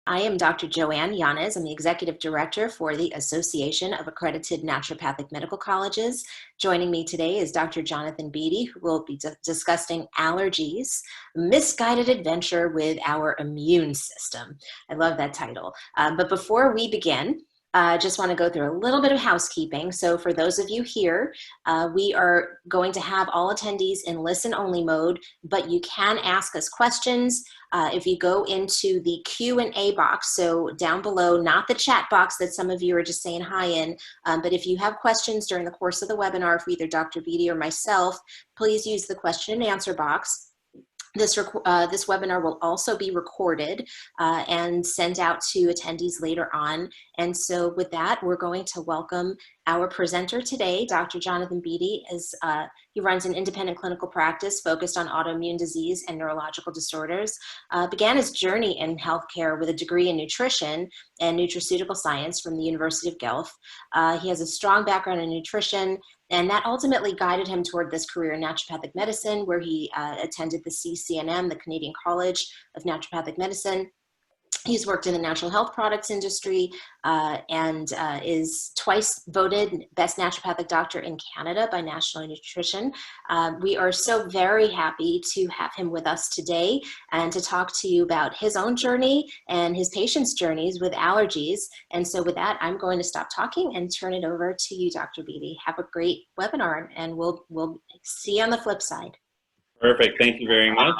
I am Dr. Joanne Yanez. I'm the Executive Director for the Association of Accredited Naturopathic Medical Colleges. Joining me today is Dr. Jonathan Beatty, who will be discussing allergies, misguided adventure with our immune system. I love that title. But before we begin, I just want to go through a little bit of housekeeping. So for those of you here, we are going to have all attendees in listen-only mode, but you can ask us questions. If you go into the Q&A box, so down below, not the chat box that some of you are just saying hi in, but if you have questions during the course of the webinar for either Dr. Beatty or myself, please use the question and answer box. This webinar will also be recorded and sent out to attendees later on. And so with that, we're going to welcome our presenter today, Dr. Jonathan Beatty. He runs an independent clinical practice focused on autoimmune disease and neurological disorders. Began his journey in healthcare with a degree in nutrition and nutraceutical science from the University of Guelph. He has a strong background in nutrition, and that ultimately guided him toward this career in naturopathic medicine, where he attended the CCNM, the Canadian College of Naturopathic Medicine. He's worked in the natural health products industry and is twice voted Best Naturopathic Doctor in Canada by National Nutrition. We are so very happy to have him with us today and to talk to you about his own journey and his patients' journeys with allergies. And so with that, I'm going to stop talking and turn it over to you, Dr. Beatty. Have a great webinar, and we'll see you on the flip side. Perfect. Thank you very much.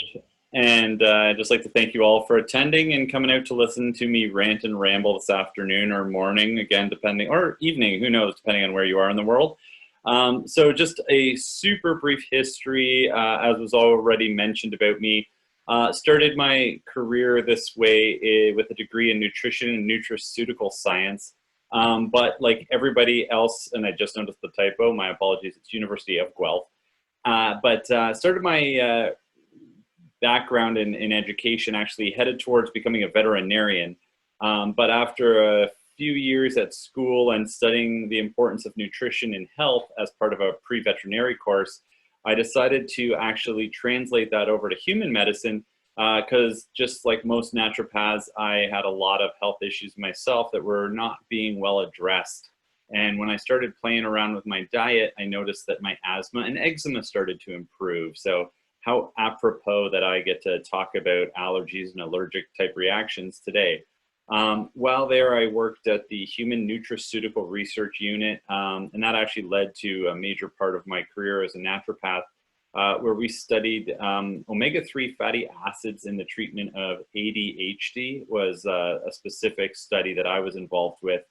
And I'd just like to thank you all for attending and coming out to listen to me rant and ramble this afternoon or morning, again, depending, or evening, who knows, depending on where you are in the world. So just a super brief history, as was already mentioned about me. Started my career this way with a degree in nutrition and nutraceutical science. But like everybody else, and I just noticed the typo, my apologies, it's University of Guelph. But started my background in education, actually headed towards becoming a veterinarian. But after a few years at school and studying the importance of nutrition and health as part of a pre-veterinary course, I decided to actually translate that over to human medicine because just like most naturopaths, I had a lot of health issues myself that were not being well addressed. And when I started playing around with my diet, I noticed that my asthma and eczema started to improve. So how apropos that I get to talk about allergies and allergic type reactions today. While there, I worked at the Human Nutraceutical Research Unit, and that actually led to a major part of my career as a naturopath, where we studied omega-3 fatty acids in the treatment of ADHD was a specific study that I was involved with,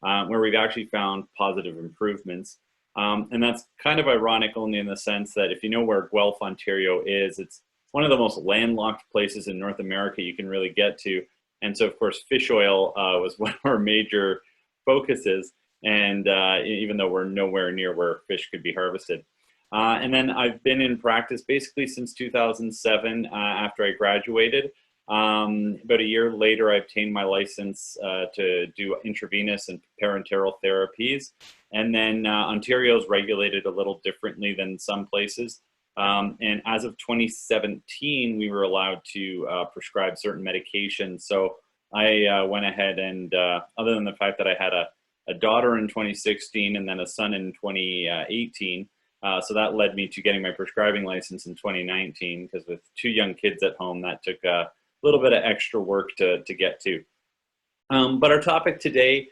where we've actually found positive improvements. And that's kind of ironic only in the sense that if you know where Guelph, Ontario is, it's one of the most landlocked places in North America you can really get to. And so, of course, fish oil was one of our major focuses. And even though we're nowhere near where fish could be harvested. And then I've been in practice basically since 2007 after I graduated. About a year later, I obtained my license to do intravenous and parenteral therapies. And then Ontario's regulated a little differently than some places. And as of 2017, we were allowed to prescribe certain medications. So I went ahead and, other than the fact that I had a daughter in 2016 and then a son in 2018, so that led me to getting my prescribing license in 2019, because with two young kids at home, that took a little bit of extra work to get to. But our topic today,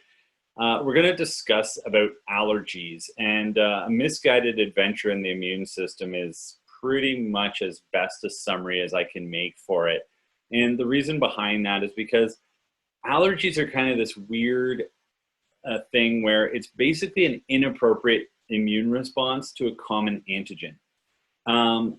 we're going to discuss about allergies, and a misguided adventure in the immune system is pretty much as best a summary as I can make for it. And the reason behind that is because allergies are kind of this weird thing where it's basically an inappropriate immune response to a common antigen.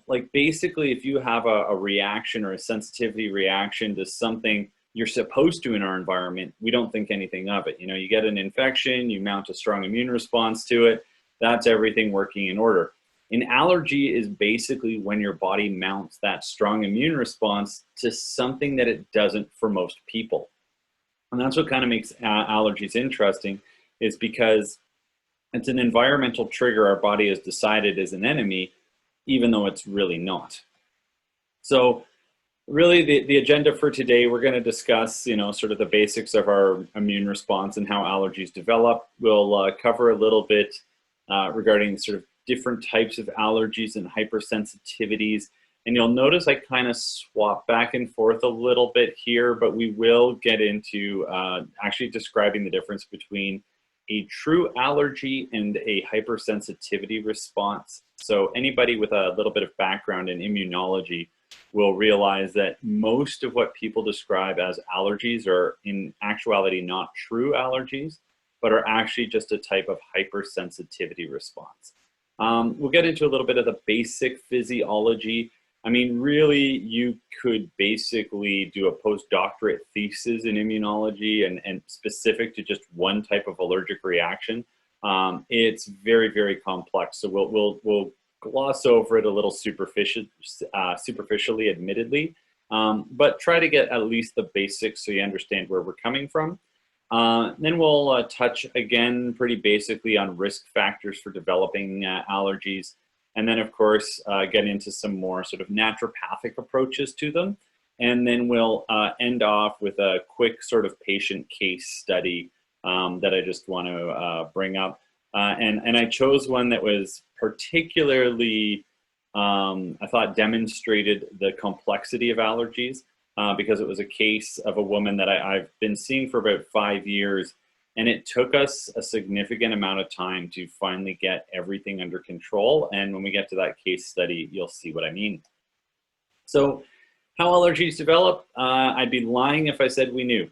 Like basically, if you have a reaction or a sensitivity reaction to something you're supposed to in our environment, we don't think anything of it. You know, you get an infection, you mount a strong immune response to it, that's everything working in order. An allergy is basically when your body mounts that strong immune response to something that it doesn't for most people. And that's what kind of makes allergies interesting, is because it's an environmental trigger our body has decided is an enemy, even though it's really not. So Really, the agenda for today, we're going to discuss, sort of the basics of our immune response and how allergies develop. We'll cover a little bit regarding sort of different types of allergies and hypersensitivities. And you'll notice I kind of swap back and forth a little bit here, but we will get into actually describing the difference between a true allergy and a hypersensitivity response. So anybody with a little bit of background in immunology will realize that most of what people describe as allergies are in actuality not true allergies, but are actually just a type of hypersensitivity response. We'll get into a little bit of the basic physiology. I mean, really, you could basically do a postdoctorate thesis in immunology and specific to just one type of allergic reaction. It's very, very complex. So we'll gloss over it a little superficially, admittedly, but try to get at least the basics so you understand where we're coming from. Then we'll touch again pretty basically on risk factors for developing allergies. And then, of course, get into some more sort of naturopathic approaches to them. And then we'll end off with a quick sort of patient case study that I just want to bring up. And I chose one that was particularly, I thought, demonstrated the complexity of allergies because it was a case of a woman that I've been seeing for about 5 years. And it took us a significant amount of time to finally get everything under control. And when we get to that case study, you'll see what I mean. So how allergies develop, I'd be lying if I said we knew.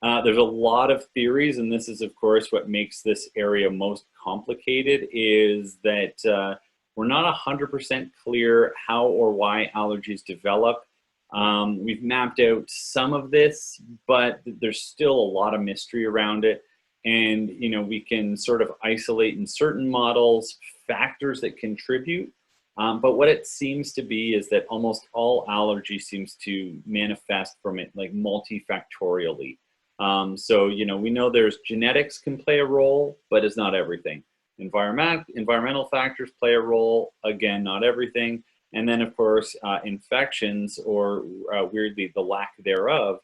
There's a lot of theories, and this is, of course, what makes this area most complicated, is that we're not 100% clear how or why allergies develop. We've mapped out some of this, but there's still a lot of mystery around it. And, we can sort of isolate in certain models factors that contribute. But what it seems to be is that almost all allergy seems to manifest from it like multifactorially. So, we know there's genetics can play a role, but it's not everything. Environmental factors play a role, again, not everything. And then, of course, infections or weirdly, the lack thereof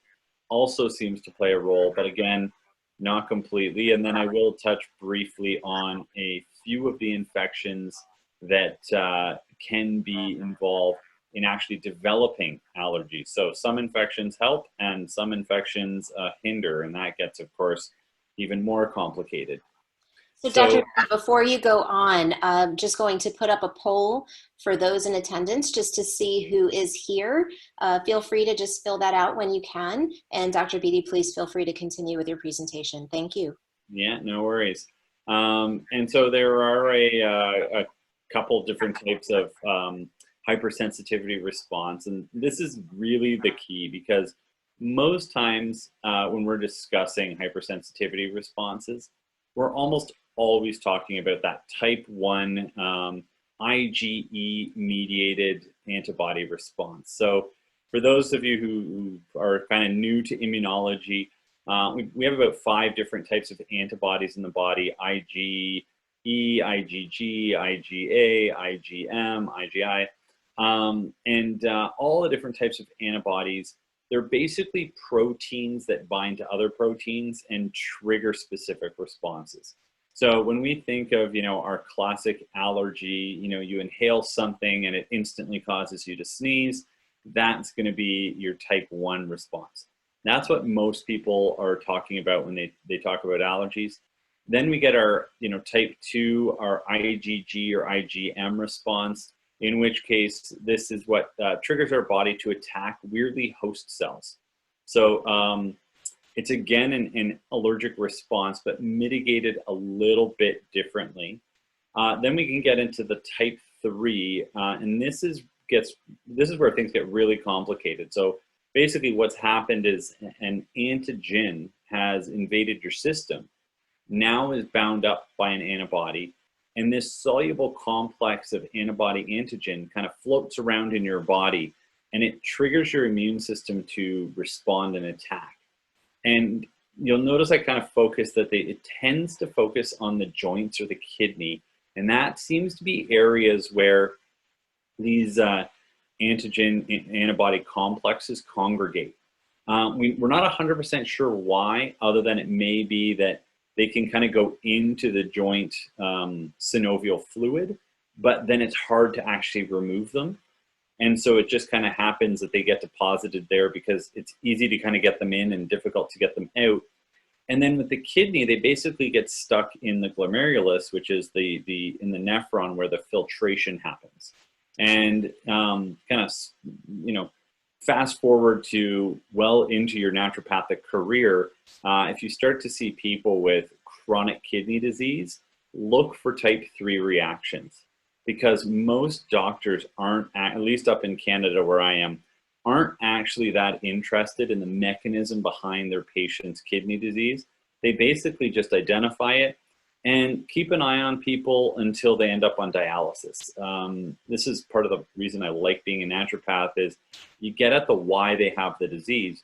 also seems to play a role, but again, not completely. And then I will touch briefly on a few of the infections that can be involved in actually developing allergies. So some infections help and some infections hinder, and that gets, of course, even more complicated. So, Dr. Before you go on, I'm just going to put up a poll for those in attendance just to see who is here. Feel free to just fill that out when you can. And Dr. Beatty, please feel free to continue with your presentation. Thank you. Yeah, no worries. And so there are a couple different types of hypersensitivity response. And this is really the key because most times when we're discussing hypersensitivity responses, we're almost always talking about that type 1 IgE mediated antibody response. So for those of you who are kind of new to immunology, we have about 5 different types of antibodies in the body: IgE, IgG, IgA, IgM, IgI, and all the different types of antibodies. They're basically proteins that bind to other proteins and trigger specific responses. So when we think of, our classic allergy, you inhale something and it instantly causes you to sneeze, that's going to be your type 1 response. That's what most people are talking about when they talk about allergies. Then we get our, type 2, our IgG or IgM response, in which case this is what triggers our body to attack weirdly host cells. So it's again an allergic response, but mitigated a little bit differently. Then we can get into the type 3, and this is where things get really complicated. So basically what's happened is an antigen has invaded your system, now is bound up by an antibody, and this soluble complex of antibody antigen kind of floats around in your body, and it triggers your immune system to respond and attack. And you'll notice I kind of focus that it tends to focus on the joints or the kidney, and that seems to be areas where these antigen antibody complexes congregate. We're not 100% sure why, other than it may be that they can kind of go into the joint synovial fluid, but then it's hard to actually remove them. And so it just kind of happens that they get deposited there because it's easy to kind of get them in and difficult to get them out. And then with the kidney, they basically get stuck in the glomerulus, which is in the nephron where the filtration happens. And kind of, fast forward to well into your naturopathic career, if you start to see people with chronic kidney disease, look for type 3 reactions, because most doctors aren't, at least up in Canada where I am, aren't actually that interested in the mechanism behind their patient's kidney disease. They basically just identify it and keep an eye on people until they end up on dialysis. This is part of the reason I like being a naturopath, is you get at the why they have the disease.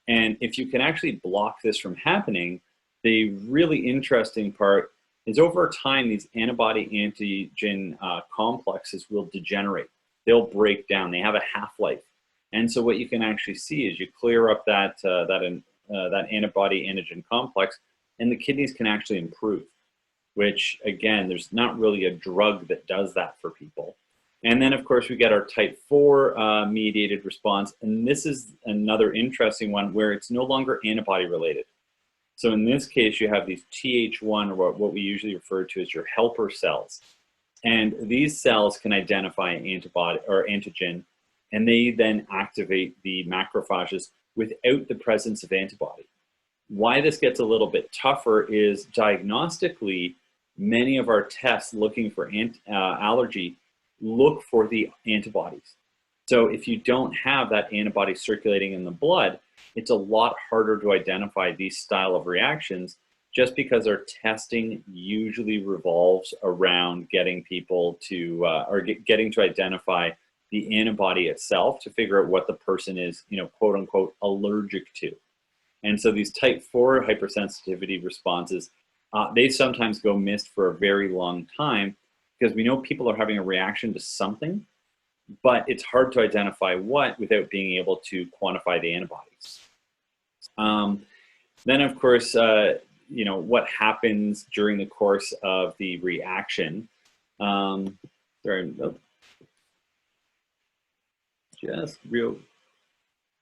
And if you can actually block this from happening, the really interesting part is over time, these antibody antigen complexes will degenerate. They'll break down. They have a half-life. And so what you can actually see is you clear up that antibody antigen complex, and the kidneys can actually improve, which, again, there's not really a drug that does that for people. And then, of course, we get our type 4 mediated response. And this is another interesting one where it's no longer antibody related. So in this case, you have these Th1, or what we usually refer to as your helper cells. And these cells can identify an antibody or antigen, and they then activate the macrophages without the presence of antibody. Why this gets a little bit tougher is diagnostically, many of our tests looking for allergy look for the antibodies. So if you don't have that antibody circulating in the blood, it's a lot harder to identify these style of reactions, just because our testing usually revolves around getting people to, getting to identify the antibody itself to figure out what the person is, quote unquote, allergic to. And so these type 4 hypersensitivity responses, they sometimes go missed for a very long time, because we know people are having a reaction to something, but it's hard to identify what without being able to quantify the antibodies. Then, of course, what happens during the course of the reaction.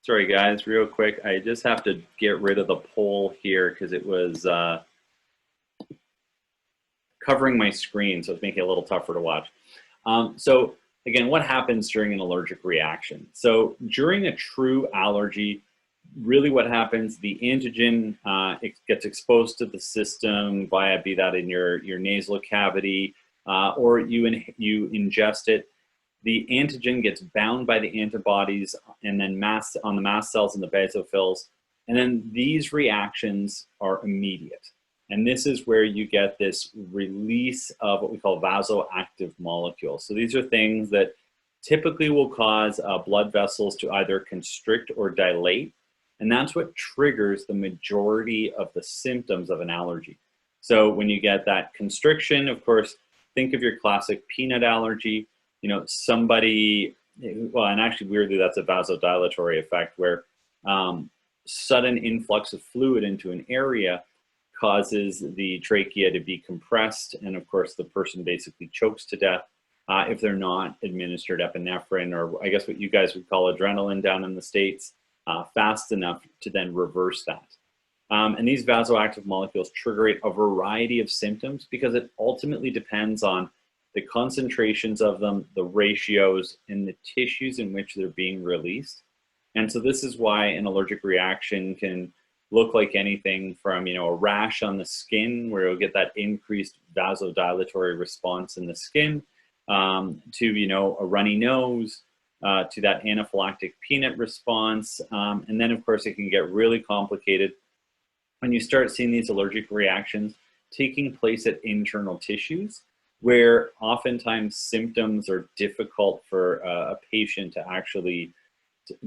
Sorry guys, real quick. I just have to get rid of the poll here because it was covering my screen, so it's making it a little tougher to watch. So again, what happens during an allergic reaction? So during a true allergy, really what happens, the antigen it gets exposed to the system via, be that in your nasal cavity, or you ingest it. The antigen gets bound by the antibodies and then on the mast cells and the basophils. And then these reactions are immediate. And this is where you get this release of what we call vasoactive molecules. So these are things that typically will cause blood vessels to either constrict or dilate. And that's what triggers the majority of the symptoms of an allergy. So when you get that constriction, of course, think of your classic peanut allergy. Somebody, well, and actually weirdly, that's a vasodilatory effect where sudden influx of fluid into an area causes the trachea to be compressed, and of course the person basically chokes to death if they're not administered epinephrine, or I guess what you guys would call adrenaline down in the States, fast enough to then reverse that. And these vasoactive molecules trigger a variety of symptoms because it ultimately depends on the concentrations of them, the ratios, and the tissues in which they're being released. And so this is why an allergic reaction can look like anything from, a rash on the skin, where you'll get that increased vasodilatory response in the skin, to, a runny nose, to that anaphylactic peanut response. And then, of course, it can get really complicated when you start seeing these allergic reactions taking place at internal tissues, where oftentimes symptoms are difficult for a patient to actually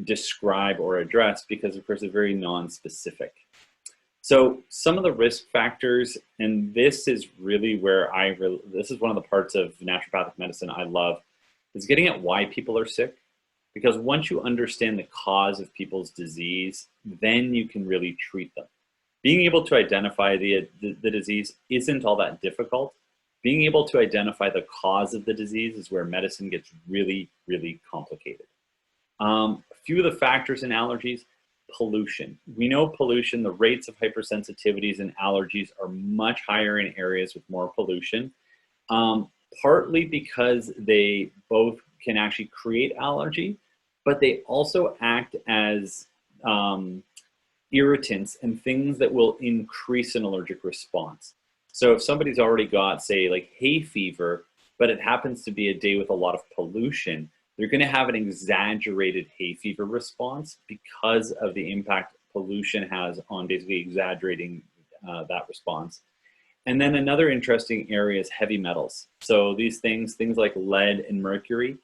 describe or address because, of course, they're very non-specific. So some of the risk factors, and this is really where this is one of the parts of naturopathic medicine I love, is getting at why people are sick. because once you understand the cause of people's disease, then you can really treat them. Being able to identify the disease isn't all that difficult. Being able to identify the cause of the disease is where medicine gets really, really complicated. A few of the factors in allergies: pollution. We know pollution, the rates of hypersensitivities and allergies are much higher in areas with more pollution, partly because they both can actually create allergy, but they also act as irritants and things that will increase an allergic response. So if somebody's already got, say, like hay fever, but it happens to be a day with a lot of pollution, they're going to have an exaggerated hay fever response because of the impact pollution has on basically exaggerating that response. And then another interesting area is heavy metals. So these things like lead and mercury,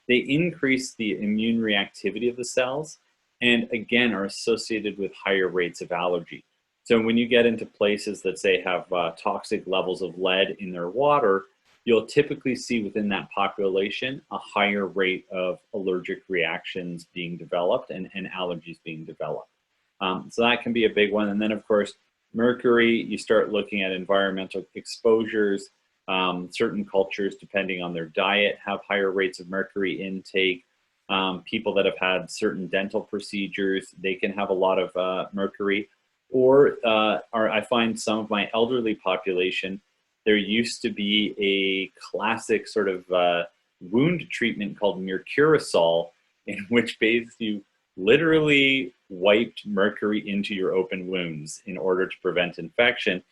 they increase the immune reactivity of the cells, and again are associated with higher rates of allergy. So when you get into places that, say, have toxic levels of lead in their water, you'll typically see within that population a higher rate of allergic reactions being developed and allergies being developed. So that can be a big one. And then, of course, mercury, you start looking at environmental exposures. Certain cultures, depending on their diet, have higher rates of mercury intake. People that have had certain dental procedures, they can have a lot of mercury. Or I find some of my elderly population, there used to be a classic sort of wound treatment called mercurosol, in which you literally wiped mercury into your open wounds in order to prevent infection.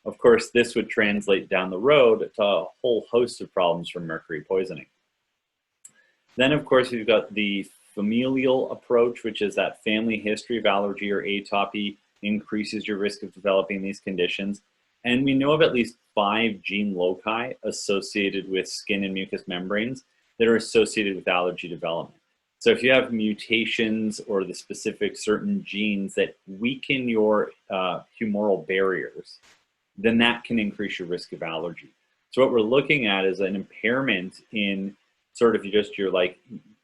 Of course, this would translate down the road to a whole host of problems from mercury poisoning. Then, of course, we've got the familial approach, which is that family history of allergy or atopy increases your risk of developing these conditions. And we know of at least 5 gene loci associated with skin and mucous membranes that are associated with allergy development. So if you have mutations or the specific certain genes that weaken your humoral barriers, then that can increase your risk of allergy. So what we're looking at is an impairment in sort of just your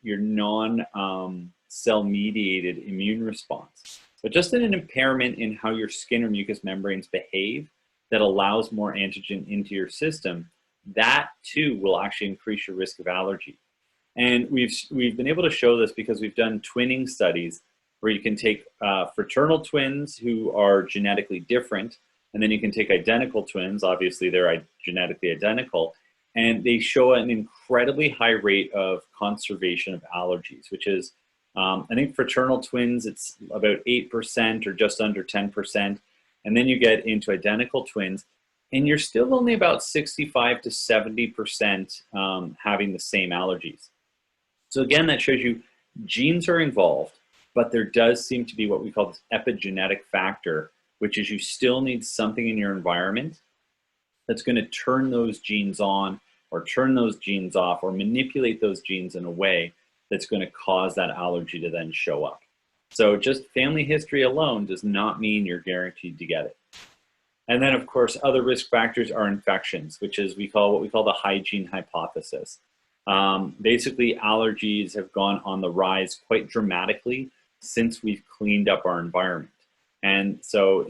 non-cell mediated immune response, but just an impairment in how your skin or mucous membranes behave that allows more antigen into your system. That too will actually increase your risk of allergy. And we've been able to show this because we've done twinning studies where you can take fraternal twins who are genetically different, and then you can take identical twins, obviously they're genetically identical, and they show an incredibly high rate of conservation of allergies, which is, I think fraternal twins, it's about 8% or just under 10. And then you get into identical twins, and you're still only about 65 to 70% having the same allergies. So again, that shows you genes are involved, but there does seem to be what we call this epigenetic factor, which is you still need something in your environment that's going to turn those genes on or turn those genes off or manipulate those genes in a way that's going to cause that allergy to then show up. So just family history alone does not mean you're guaranteed to get it. And then, of course, other risk factors are infections, which is what we call the hygiene hypothesis. Basically, allergies have gone on the rise quite dramatically since we've cleaned up our environment. And so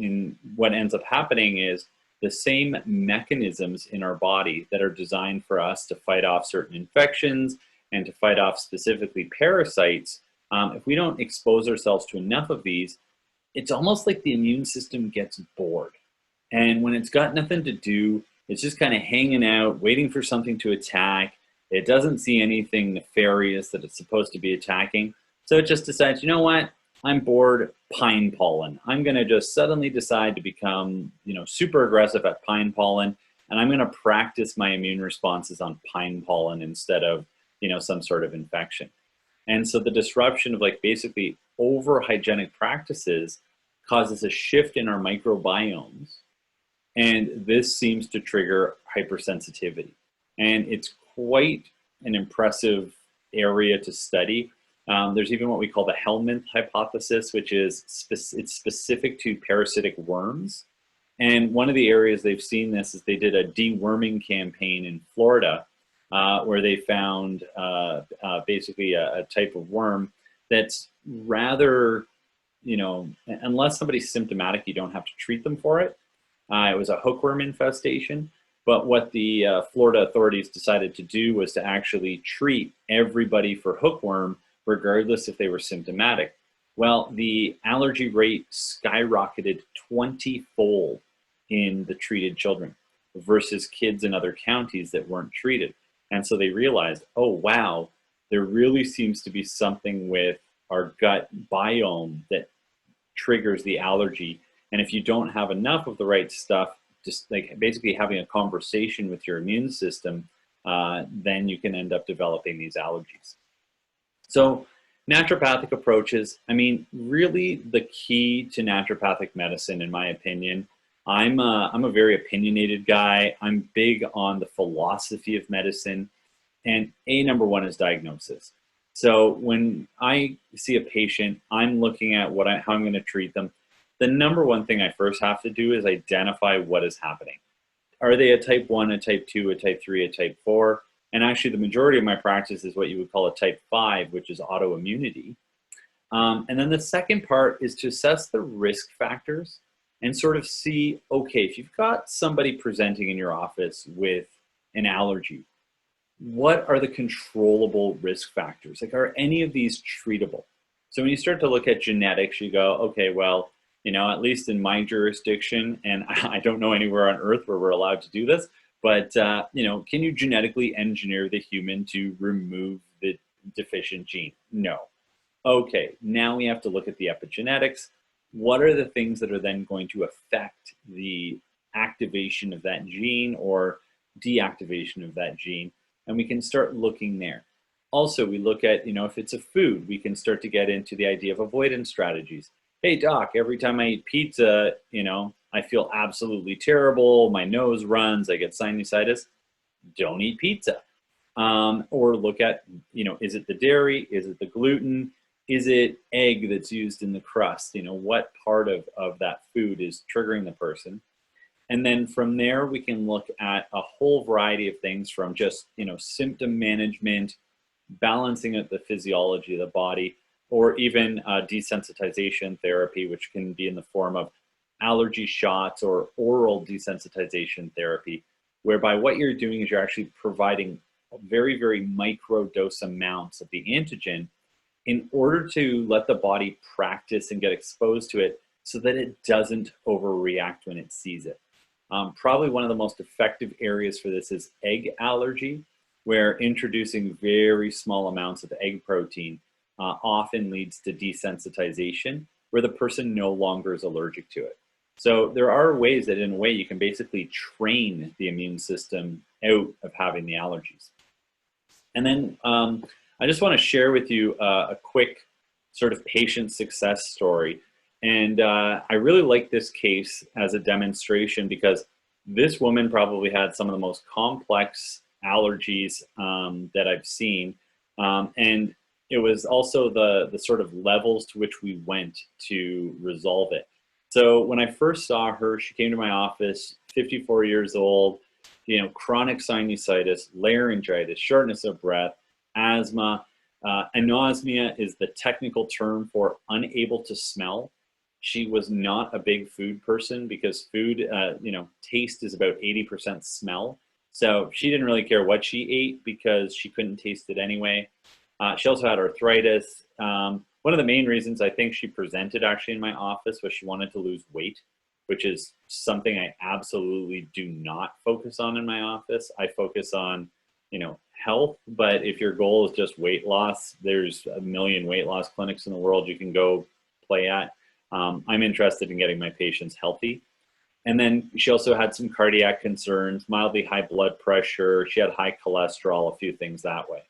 what ends up happening is the same mechanisms in our body that are designed for us to fight off certain infections and to fight off specifically parasites, if we don't expose ourselves to enough of these, it's almost like the immune system gets bored. And when it's got nothing to do, it's just kind of hanging out, waiting for something to attack. It doesn't see anything nefarious that it's supposed to be attacking. So it just decides, you know what? I'm bored, pine pollen. I'm going to just suddenly decide to become, super aggressive at pine pollen, and I'm going to practice my immune responses on pine pollen instead of, some sort of infection. And so the disruption of basically over hygienic practices causes a shift in our microbiomes. And this seems to trigger hypersensitivity. And it's quite an impressive area to study. There's even what we call the Helminth hypothesis, which is it's specific to parasitic worms. And one of the areas they've seen this is they did a deworming campaign in Florida where they found basically a type of worm that's rather, unless somebody's symptomatic, you don't have to treat them for it. It was a hookworm infestation. But what the Florida authorities decided to do was to actually treat everybody for hookworm, regardless if they were symptomatic. Well, the allergy rate skyrocketed 20-fold in the treated children versus kids in other counties that weren't treated. And so they realized, oh, wow, there really seems to be something with our gut biome that triggers the allergy. And if you don't have enough of the right stuff, just like basically having a conversation with your immune system, then you can end up developing these allergies. So naturopathic approaches, I mean, really the key to naturopathic medicine, in my opinion, I'm a very opinionated guy. I'm big on the philosophy of medicine. And number one is diagnosis. So when I see a patient, I'm looking at how I'm going to treat them. The number one thing I first have to do is identify what is happening. Are they a type 1, a type 2, a type 3, a type 4? And actually the majority of my practice is what you would call a type 5, which is autoimmunity. And then the second part is to assess the risk factors and sort of see, okay, if you've got somebody presenting in your office with an allergy, what are the controllable risk factors? Like, are any of these treatable? So when you start to look at genetics, you go, okay, well, at least in my jurisdiction, and I don't know anywhere on earth where we're allowed to do this, but, can you genetically engineer the human to remove the deficient gene? No. Okay, now we have to look at the epigenetics. What are the things that are then going to affect the activation of that gene or deactivation of that gene? And we can start looking there. Also, we look at, if it's a food, we can start to get into the idea of avoidance strategies. Hey, doc, every time I eat pizza, I feel absolutely terrible. My nose runs, I get sinusitis. Don't eat pizza. Or look at, is it the dairy? Is it the gluten? Is it egg that's used in the crust? What part of that food is triggering the person? And then from there, we can look at a whole variety of things from just, symptom management, balancing out the physiology of the body, or even desensitization therapy, which can be in the form of allergy shots or oral desensitization therapy, whereby what you're doing is you're actually providing very, very micro dose amounts of the antigen in order to let the body practice and get exposed to it so that it doesn't overreact when it sees it. Probably one of the most effective areas for this is egg allergy, where introducing very small amounts of egg protein often leads to desensitization, where the person no longer is allergic to it. So there are ways that, in a way, you can basically train the immune system out of having the allergies. And then I just want to share with you a quick sort of patient success story. And I really like this case as a demonstration because this woman probably had some of the most complex allergies that I've seen. And it was also the sort of levels to which we went to resolve it. So when I first saw her, she came to my office, 54 years old, chronic sinusitis, laryngitis, shortness of breath, asthma. Anosmia is the technical term for unable to smell. She was not a big food person because food, taste is about 80% smell. So she didn't really care what she ate because she couldn't taste it anyway. She also had arthritis. One of the main reasons I think she presented actually in my office was she wanted to lose weight, which is something I absolutely do not focus on in my office. I focus on, health, but if your goal is just weight loss, there's a million weight loss clinics in the world you can go play at. I'm interested in getting my patients healthy. And then she also had some cardiac concerns, mildly high blood pressure. She had high cholesterol, a few things that way.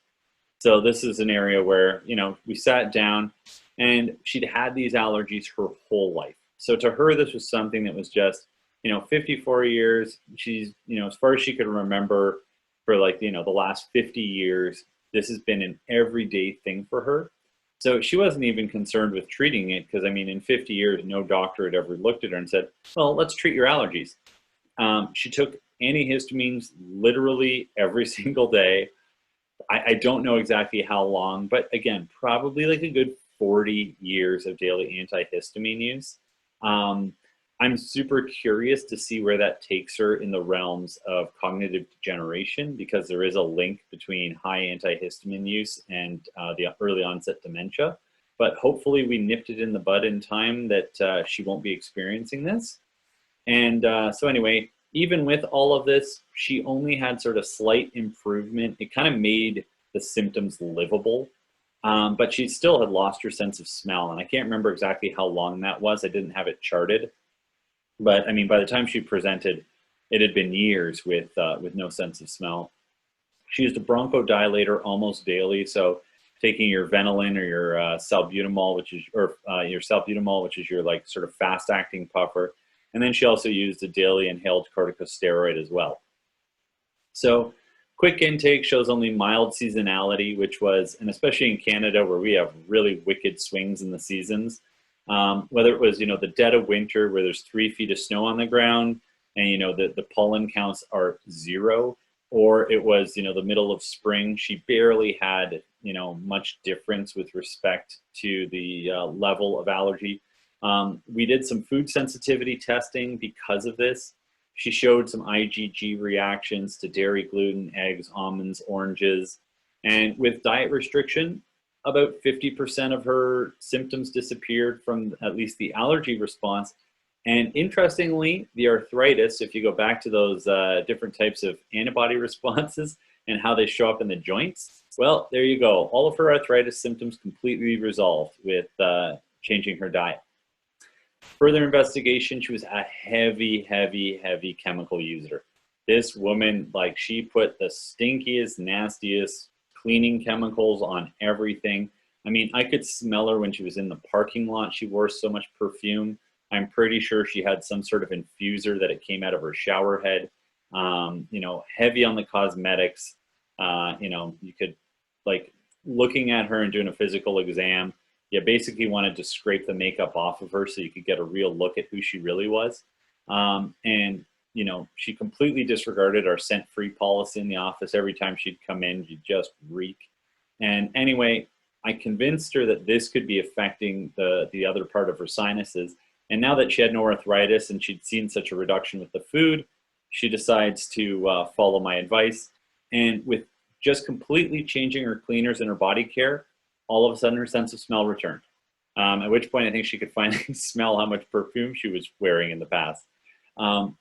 So this is an area where, we sat down and she'd had these allergies her whole life. So to her, this was something that was just, 54 years. She's, as far as she could remember for the last 50 years, this has been an everyday thing for her. So she wasn't even concerned with treating it because, in 50 years, no doctor had ever looked at her and said, well, let's treat your allergies. She took antihistamines literally every single day. I don't know exactly how long, but again, probably like a good 40 years of daily antihistamine use. Um, I'm super curious to see where that takes her in the realms of cognitive degeneration, because there is a link between high antihistamine use and the early onset dementia. But hopefully we nipped it in the bud in time that she won't be experiencing this. And so anyway, even with all of this, she only had sort of slight improvement. It kind of made the symptoms livable, but she still had lost her sense of smell. And I can't remember exactly how long that was. I didn't have it charted. But I mean, by the time she presented, it had been years with no sense of smell. She used a bronchodilator almost daily. So taking your Venolin or your salbutamol, your salbutamol, which is your like sort of fast acting puffer. And then she also used a daily inhaled corticosteroid as well. So quick intake shows only mild seasonality, which was, and especially in Canada where we have really wicked swings in the seasons, whether it was, the dead of winter where there's 3 feet of snow on the ground and, the pollen counts are 0, or it was, the middle of spring, she barely had, much difference with respect to the level of allergy. We did some food sensitivity testing because of this. She showed some IgG reactions to dairy, gluten, eggs, almonds, oranges. And with diet restriction, about 50% of her symptoms disappeared from at least the allergy response. And interestingly, the arthritis, if you go back to those different types of antibody responses and how they show up in the joints, well, there you go. All of her arthritis symptoms completely resolved with changing her diet. Further investigation, she was a heavy, heavy, heavy chemical user. This woman, like, she put the stinkiest, nastiest cleaning chemicals on everything. I mean, I could smell her when she was in the parking lot. She wore so much perfume. I'm pretty sure she had some sort of infuser that it came out of her shower head. Heavy on the cosmetics. You could, like, looking at her and doing a physical exam, you basically wanted to scrape the makeup off of her so you could get a real look at who she really was. She completely disregarded our scent-free policy in the office. Every time she'd come in, she'd just reek. And anyway, I convinced her that this could be affecting the other part of her sinuses. And now that she had no arthritis and she'd seen such a reduction with the food, she decides to follow my advice. And with just completely changing her cleaners and her body care, all of a sudden her sense of smell returned. At which point I think she could finally smell how much perfume she was wearing in the past.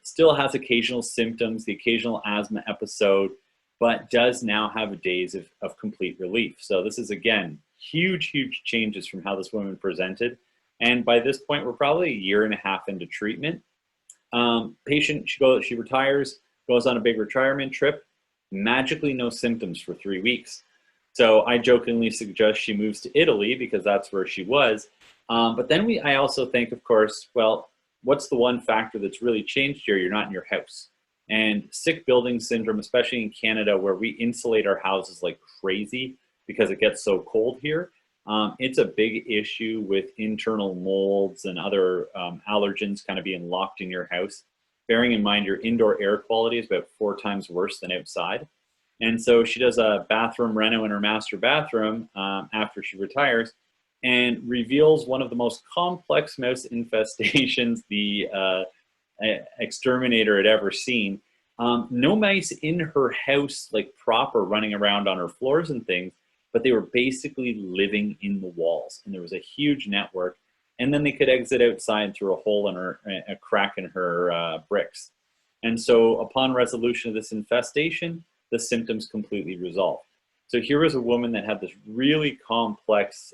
Still has occasional symptoms, the occasional asthma episode, but does now have days of complete relief. So this is, again, huge, huge changes from how this woman presented. And by this point, we're probably a year and a half into treatment. Patient, she retires, goes on a big retirement trip, magically no symptoms for 3 weeks. So I jokingly suggest she moves to Italy because that's where she was. But then I also think, of course, well, what's the one factor that's really changed here? You're not in your house. And sick building syndrome, especially in Canada where we insulate our houses like crazy because it gets so cold here, it's a big issue with internal molds and other allergens kind of being locked in your house. Bearing in mind your indoor air quality is about 4 times worse than outside. And so she does a bathroom reno in her master bathroom after she retires and reveals one of the most complex mouse infestations the exterminator had ever seen. No mice in her house, like proper, running around on her floors and things, but they were basically living in the walls. And there was a huge network. And then they could exit outside through a hole in a crack in her bricks. And so upon resolution of this infestation, the symptoms completely resolved. So here was a woman that had this really complex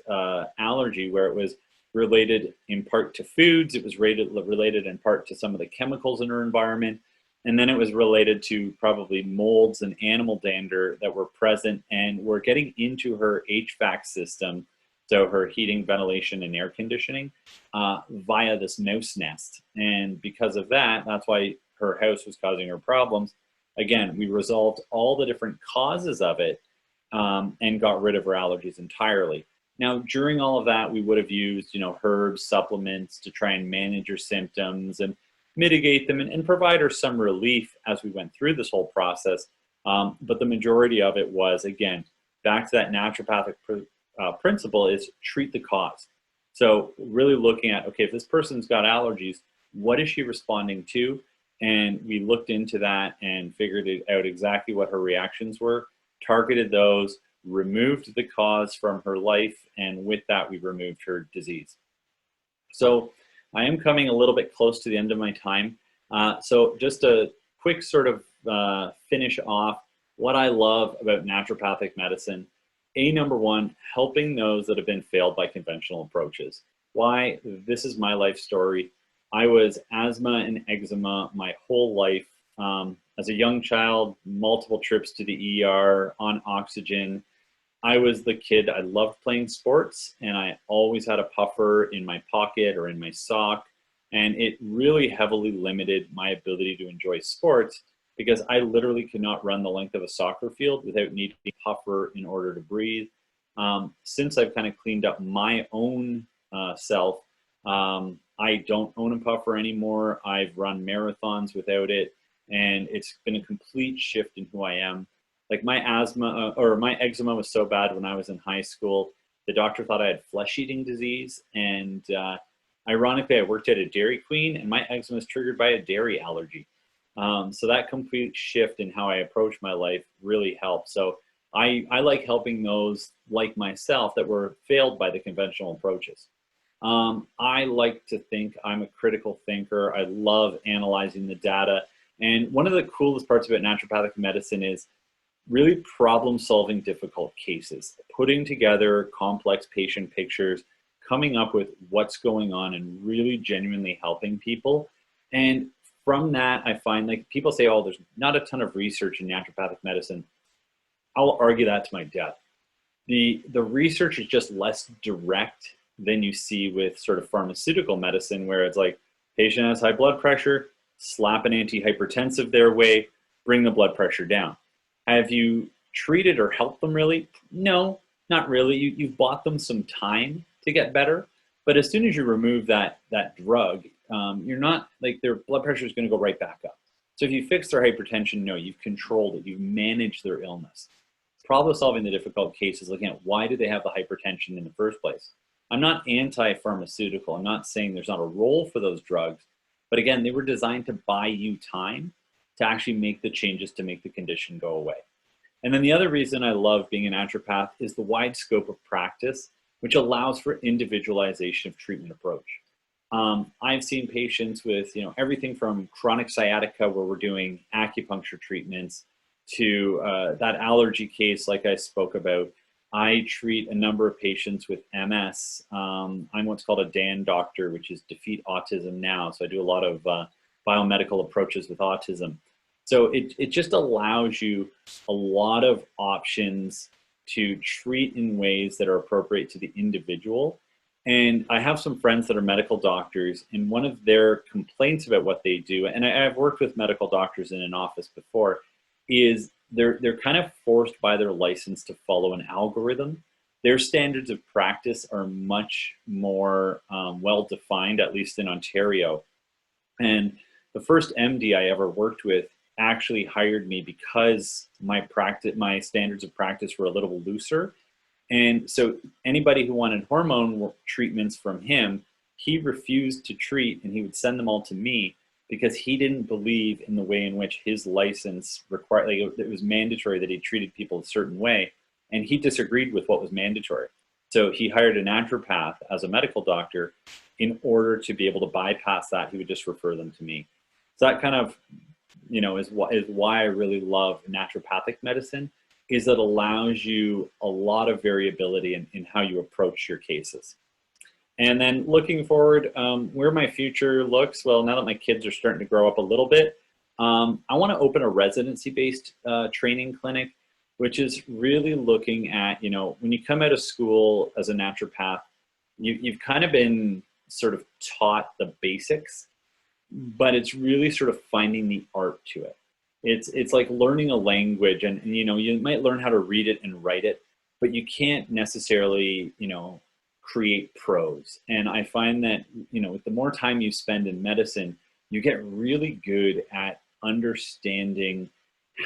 allergy where it was related in part to foods, it was related in part to some of the chemicals in her environment, and then it was related to probably molds and animal dander that were present and were getting into her HVAC system, so her heating, ventilation, and air conditioning, via this mouse nest. And because of that, that's why her house was causing her problems. Again, we resolved all the different causes of it and got rid of her allergies entirely. Now, during all of that, we would have used, herbs, supplements to try and manage your symptoms. And mitigate them and provide her some relief as we went through this whole process. But the majority of it was, again, back to that naturopathic principle, is treat the cause. So really looking at, okay, if this person's got allergies, what is she responding to? And we looked into that and figured out exactly what her reactions were, targeted those, removed the cause from her life, and with that, we removed her disease. So I am coming a little bit close to the end of my time. So just a quick sort of finish off what I love about naturopathic medicine. Number one, helping those that have been failed by conventional approaches. Why? This is my life story. I was asthma and eczema my whole life. As a young child, multiple trips to the ER, on oxygen. I was the kid, I loved playing sports, and I always had a puffer in my pocket or in my sock. And it really heavily limited my ability to enjoy sports, because I literally could not run the length of a soccer field without needing a puffer in order to breathe. Since I've kind of cleaned up my own self, I don't own a puffer anymore. I've run marathons without it, and it's been a complete shift in who I am. Like my asthma or my eczema was so bad when I was in high school, the doctor thought I had flesh-eating disease. And ironically, I worked at a Dairy Queen, and my eczema was triggered by a dairy allergy. So that complete shift in how I approach my life really helped. So I like helping those like myself that were failed by the conventional approaches. I like to think I'm a critical thinker. I love analyzing the data. And one of the coolest parts about naturopathic medicine is really problem solving difficult cases, putting together complex patient pictures, coming up with what's going on, and really genuinely helping people. And from that, I find, like, people say, oh, there's not a ton of research in naturopathic medicine. I'll argue that to my death. The research is just less direct than you see with sort of pharmaceutical medicine, where it's like, patient has high blood pressure, slap an antihypertensive their way, bring the blood pressure down. Have you treated or helped them really? No, not really. You've bought them some time to get better. But as soon as you remove that drug, you're not, like, their blood pressure is going to go right back up. So if you fix their hypertension, no, you've controlled it. You've managed their illness. Problem solving the difficult cases, looking at why do they have the hypertension in the first place. I'm not anti-pharmaceutical. I'm not saying there's not a role for those drugs. But again, they were designed to buy you time to actually make the changes to make the condition go away. And then the other reason I love being a naturopath is the wide scope of practice, which allows for individualization of treatment approach. I've seen patients with, everything from chronic sciatica, where we're doing acupuncture treatments, to that allergy case like I spoke about. I treat a number of patients with MS. I'm what's called a DAN doctor, which is Defeat Autism Now. So I do a lot of biomedical approaches with autism. So it just allows you a lot of options to treat in ways that are appropriate to the individual. And I have some friends that are medical doctors, and one of their complaints about what they do, and I've worked with medical doctors in an office before, is they're kind of forced by their license to follow an algorithm. Their standards of practice are much more well-defined, at least in Ontario. And the first MD I ever worked with actually hired me because my standards of practice were a little looser. And so anybody who wanted hormone treatments from him, he refused to treat, and he would send them all to me because he didn't believe in the way in which his license required, like, it was mandatory that he treated people a certain way, and he disagreed with what was mandatory. So he hired a naturopath as a medical doctor in order to be able to bypass that. He would just refer them to me. So that kind of, is why I really love naturopathic medicine, is it allows you a lot of variability in how you approach your cases. And then looking forward, where my future looks, well, now that my kids are starting to grow up a little bit, I want to open a residency-based training clinic, which is really looking at, when you come out of school as a naturopath, you've kind of been sort of taught the basics, but it's really sort of finding the art to it. It's like learning a language, and you might learn how to read it and write it, but you can't necessarily, create prose. And I find that, the more time you spend in medicine, you get really good at understanding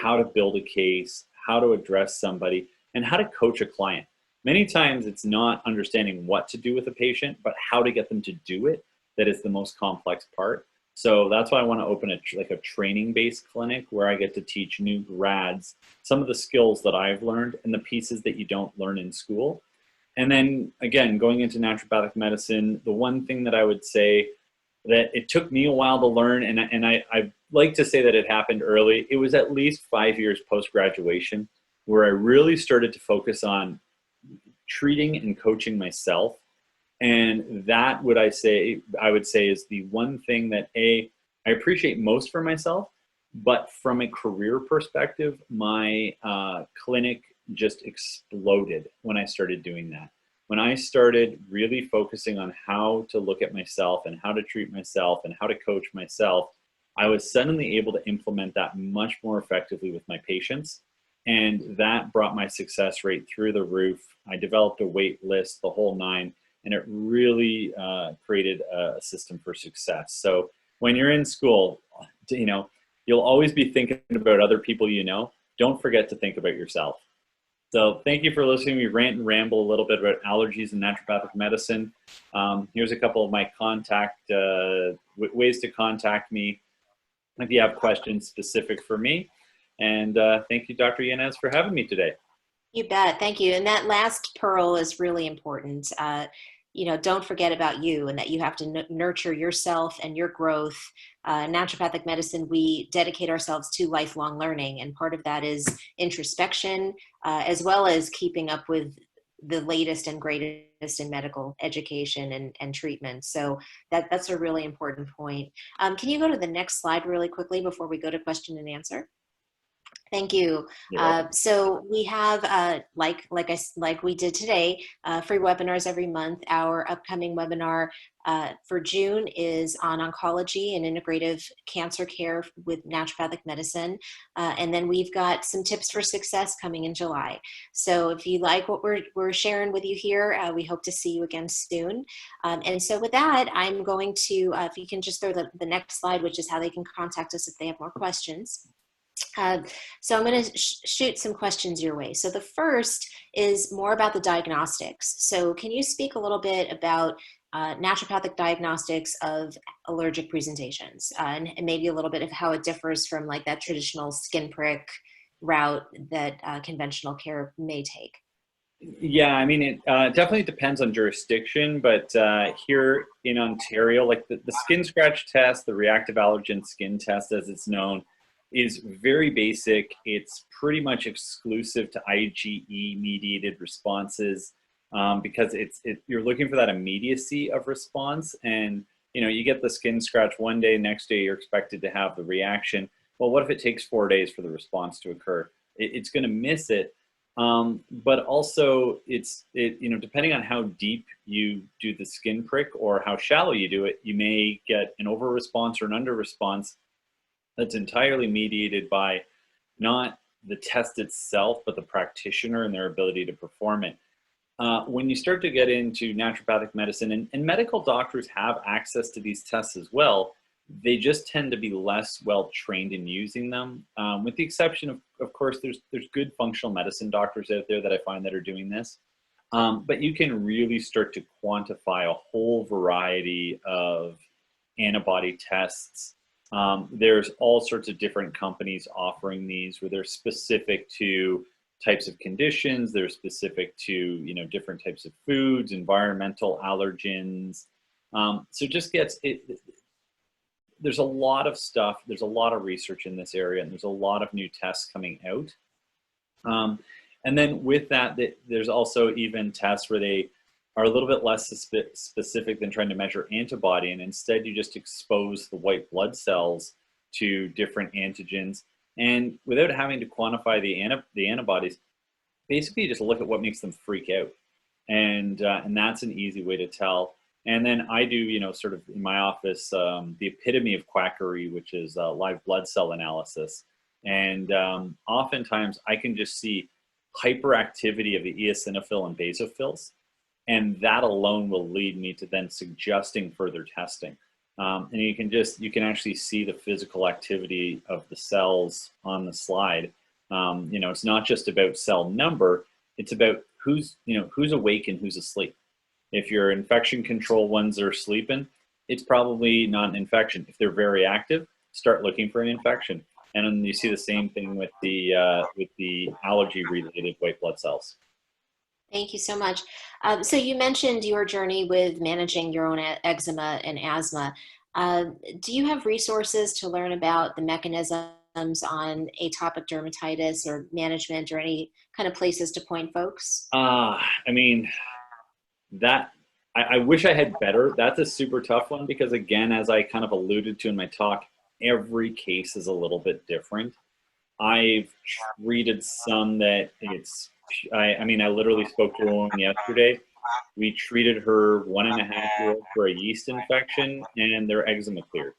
how to build a case, how to address somebody, and how to coach a client. Many times it's not understanding what to do with a patient, but how to get them to do it that is the most complex part. So that's why I want to open a training-based clinic where I get to teach new grads some of the skills that I've learned and the pieces that you don't learn in school. And then again, going into naturopathic medicine, the one thing that I would say that it took me a while to learn, and I like to say that it happened early. It was at least 5 years post-graduation where I really started to focus on treating and coaching myself. And that I would say is the one thing that I appreciate most for myself, but from a career perspective, my clinic just exploded when I started doing that. When I started really focusing on how to look at myself and how to treat myself and how to coach myself, I was suddenly able to implement that much more effectively with my patients. And that brought my success rate through the roof. I developed a wait list, the whole nine, and it really created a system for success. So when you're in school, you'll always be thinking about other people you know. Don't forget to think about yourself. So thank you for listening. We rant and ramble a little bit about allergies and naturopathic medicine. Here's a couple of my ways to contact me if you have questions specific for me. And thank you, Dr. Yanez, for having me today. You bet. Thank you. And that last pearl is really important. Don't forget about you and that you have to nurture yourself and your growth. In naturopathic medicine, we dedicate ourselves to lifelong learning. And part of that is introspection, as well as keeping up with the latest and greatest in medical education and treatment. So that's a really important point. Can you go to the next slide really quickly before we go to question and answer? Thank you. So we have, like we did today, free webinars every month. Our upcoming webinar for June is on oncology and integrative cancer care with naturopathic medicine. And then we've got some tips for success coming in July. So if you like what we're sharing with you here, we hope to see you again soon. And so with that, I'm going to, if you can just throw the next slide, which is how they can contact us if they have more questions. So I'm going to shoot some questions your way. So the first is more about the diagnostics. So can you speak a little bit about naturopathic diagnostics of allergic presentations and maybe a little bit of how it differs from like that traditional skin prick route that conventional care may take? Yeah, I mean, it definitely depends on jurisdiction, but here in Ontario, like the skin scratch test, the reactive allergen skin test as it's known, is very basic. It's pretty much exclusive to IgE mediated responses because you're looking for that immediacy of response. And you get the skin scratch one day, next day you're expected to have the reaction. Well, what if it takes 4 days for the response to occur? It's going to miss it. But also depending on how deep you do the skin prick or how shallow you do it, you may get an over response or an under response that's entirely mediated by not the test itself, but the practitioner and their ability to perform it. When you start to get into naturopathic medicine, and medical doctors have access to these tests as well, they just tend to be less well trained in using them, with the exception of course, there's good functional medicine doctors out there that I find that are doing this. But you can really start to quantify a whole variety of antibody tests. There's all sorts of different companies offering these where they're specific to types of conditions, they're specific to different types of foods, environmental allergens. So it just gets there's a lot of stuff, there's a lot of research in this area, and there's a lot of new tests coming out. And then with that, there's also even tests where they are a little bit less specific than trying to measure antibody, and instead you just expose the white blood cells to different antigens, and without having to quantify the antibodies, basically you just look at what makes them freak out, and that's an easy way to tell. And then I do, sort of in my office, the epitome of quackery, which is live blood cell analysis, and oftentimes I can just see hyperactivity of the eosinophil and basophils. And that alone will lead me to then suggesting further testing. And you can actually see the physical activity of the cells on the slide. It's not just about cell number, it's about who's awake and who's asleep. If your infection control ones are sleeping, it's probably not an infection. If they're very active, start looking for an infection. And then you see the same thing with the allergy-related white blood cells. Thank you so much. So you mentioned your journey with managing your own eczema and asthma. Do you have resources to learn about the mechanisms on atopic dermatitis or management, or any kind of places to point folks? I mean, that I wish I had better. That's a super tough one because, again, as I kind of alluded to in my talk, every case is a little bit different. I've treated some that I mean, I literally spoke to a woman yesterday. We treated her 1.5-year-old for a yeast infection, and their eczema cleared.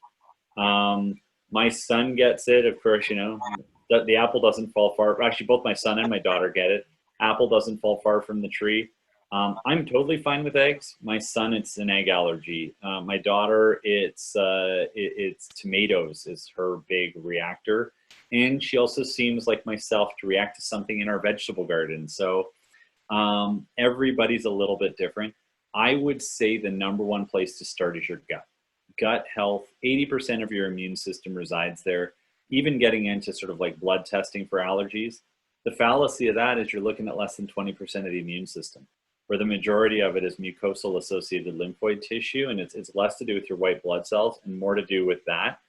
My son gets it, of course, the apple doesn't fall far. Actually, both my son and my daughter get it. Apple doesn't fall far from the tree. I'm totally fine with eggs. My son, it's an egg allergy. My daughter, it's tomatoes is her big reactor. And she also seems like myself to react to something in our vegetable garden. So everybody's a little bit different. I would say the #1 place to start is your gut. Gut health, 80% of your immune system resides there. Even getting into sort of like blood testing for allergies, the fallacy of that is you're looking at less than 20% of the immune system, where the majority of it is mucosal associated lymphoid tissue, and it's less to do with your white blood cells and more to do with that.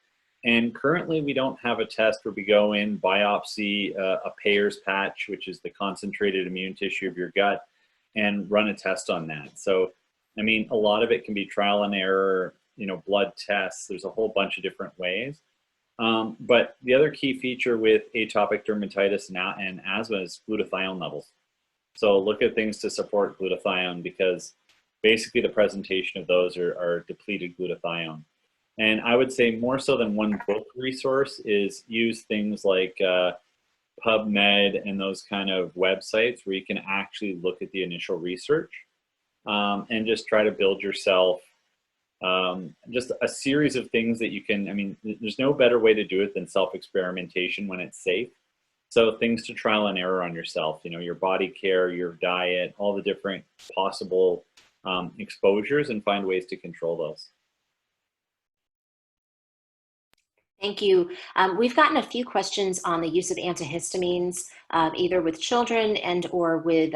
And currently we don't have a test where we go in, biopsy a Peyer's patch, which is the concentrated immune tissue of your gut, and run a test on that. So, I mean, a lot of it can be trial and error, blood tests. There's a whole bunch of different ways. But the other key feature with atopic dermatitis and asthma is glutathione levels. So look at things to support glutathione, because basically the presentation of those are depleted glutathione. And I would say more so than one book resource is use things like PubMed and those kind of websites where you can actually look at the initial research and just try to build yourself just a series of things that you can, I mean, there's no better way to do it than self-experimentation when it's safe. So things to trial and error on yourself, your body care, your diet, all the different possible exposures, and find ways to control those. Thank you. We've gotten a few questions on the use of antihistamines, either with children and or with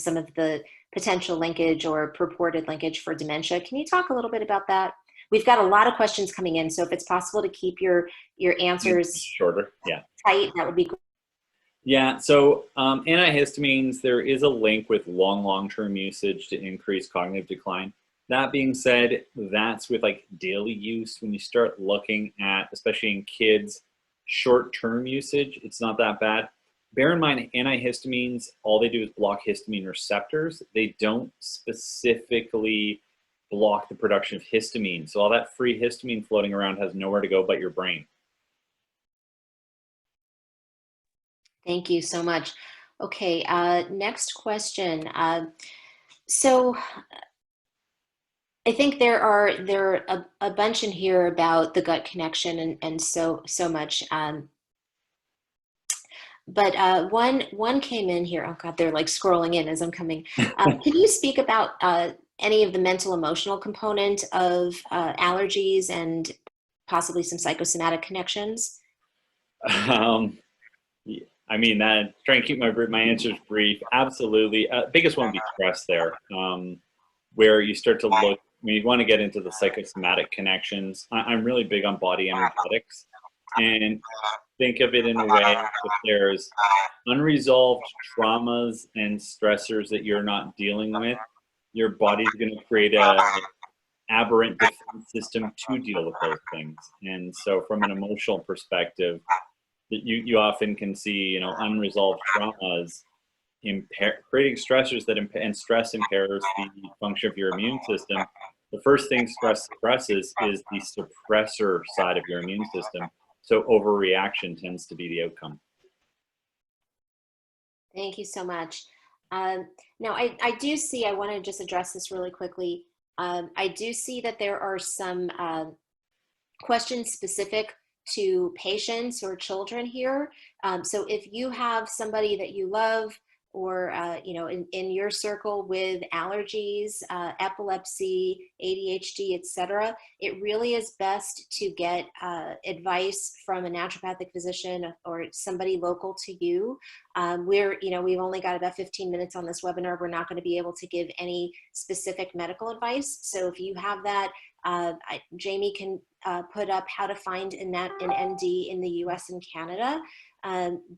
some of the potential linkage or purported linkage for dementia. Can you talk a little bit about that? We've got a lot of questions coming in, so if it's possible to keep your answers shorter, yeah, tight, that would be great. Yeah, so antihistamines, there is a link with long-term usage to increase cognitive decline. That being said, that's with like daily use. When you start looking at, especially in kids, short-term usage, it's not that bad. Bear in mind, antihistamines, all they do is block histamine receptors. They don't specifically block the production of histamine. So all that free histamine floating around has nowhere to go but your brain. Thank you so much. Okay, next question. So I think there are a bunch in here about the gut connection and so much. But one came in here. Oh God, they're like scrolling in as I'm coming. Can you speak about any of the mental emotional component of allergies and possibly some psychosomatic connections? I mean, try and keep my answers brief. Absolutely. Biggest one would be stress there, where you start to look, when you want to get into the psychosomatic connections. I'm really big on body energetics, and think of it in a way that there's unresolved traumas and stressors that you're not dealing with, your body's going to create a aberrant defense system to deal with those things. And so from an emotional perspective, you often can see, unresolved traumas creating stressors and stress impairs the function of your immune system. The first thing stress suppresses is the suppressor side of your immune system. So overreaction tends to be the outcome. Thank you so much. Now, I do see, I want to just address this really quickly. I do see that there are some questions specific to patients or children here. So if you have somebody that you love, or in your circle with allergies, epilepsy, ADHD, etc., it really is best to get advice from a naturopathic physician or somebody local to you. We've only got about 15 minutes on this webinar. We're not going to be able to give any specific medical advice. So if you have that, Jamie can put up how to find an MD in the US and Canada.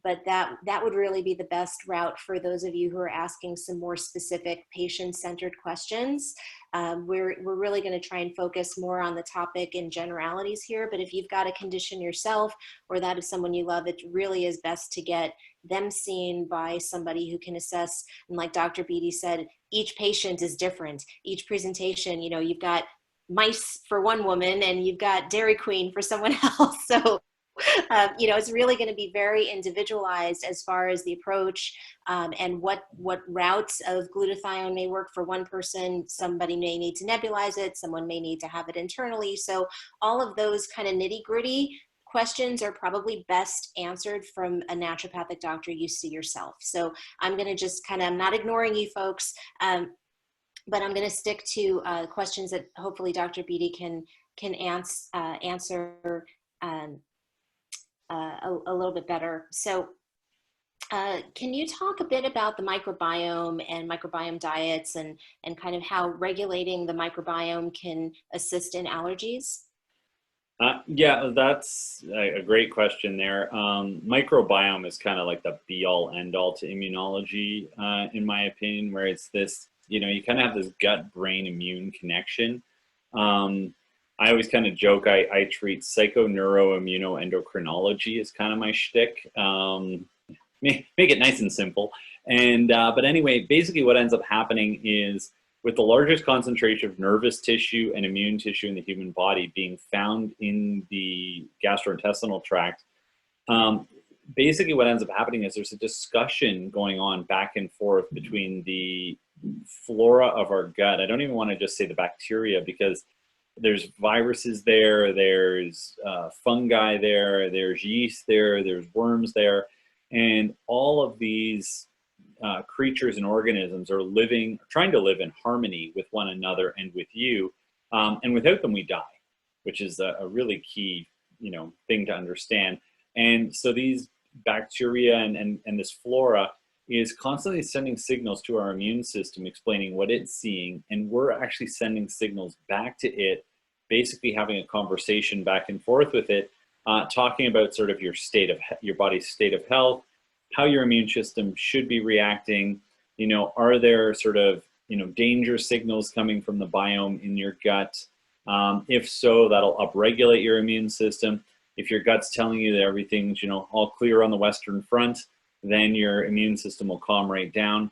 But that would really be the best route for those of you who are asking some more specific patient-centered questions. We're really going to try and focus more on the topic in generalities here, but if you've got a condition yourself or that of someone you love, it really is best to get them seen by somebody who can assess. And like Dr. Beatty said, each patient is different. Each presentation, you've got mice for one woman and you've got Dairy Queen for someone else. So it's really going to be very individualized as far as the approach and what routes of glutathione may work for one person. Somebody may need to nebulize it. Someone may need to have it internally. So all of those kind of nitty-gritty questions are probably best answered from a naturopathic doctor you see yourself. So I'm going to just I'm not ignoring you folks, but I'm going to stick to questions that hopefully Dr. Beatty can answer a little bit better. So can you talk a bit about the microbiome and microbiome diets and kind of how regulating the microbiome can assist in allergies? Yeah, that's a great question there. Microbiome is kind of like the be-all, end-all to immunology, in my opinion, where it's this, you kind of have this gut-brain immune connection. I always kind of joke, I treat psychoneuroimmunoendocrinology as kind of my shtick. Make it nice and simple. And but anyway, basically what ends up happening is with the largest concentration of nervous tissue and immune tissue in the human body being found in the gastrointestinal tract, basically what ends up happening is there's a discussion going on back and forth between the flora of our gut. I don't even want to just say the bacteria, because there's viruses there, there's fungi there, there's yeast there, there's worms there, and all of these creatures and organisms are trying to live in harmony with one another and with you, and without them we die, which is a really key thing to understand. And so these bacteria and this flora is constantly sending signals to our immune system explaining what it's seeing, and we're actually sending signals back to it, basically having a conversation back and forth with it, talking about sort of your body's state of health, how your immune system should be reacting. Are there sort of danger signals coming from the biome in your gut? If so, that'll upregulate your immune system. If your gut's telling you that everything's all clear on the Western Front, then your immune system will calm right down.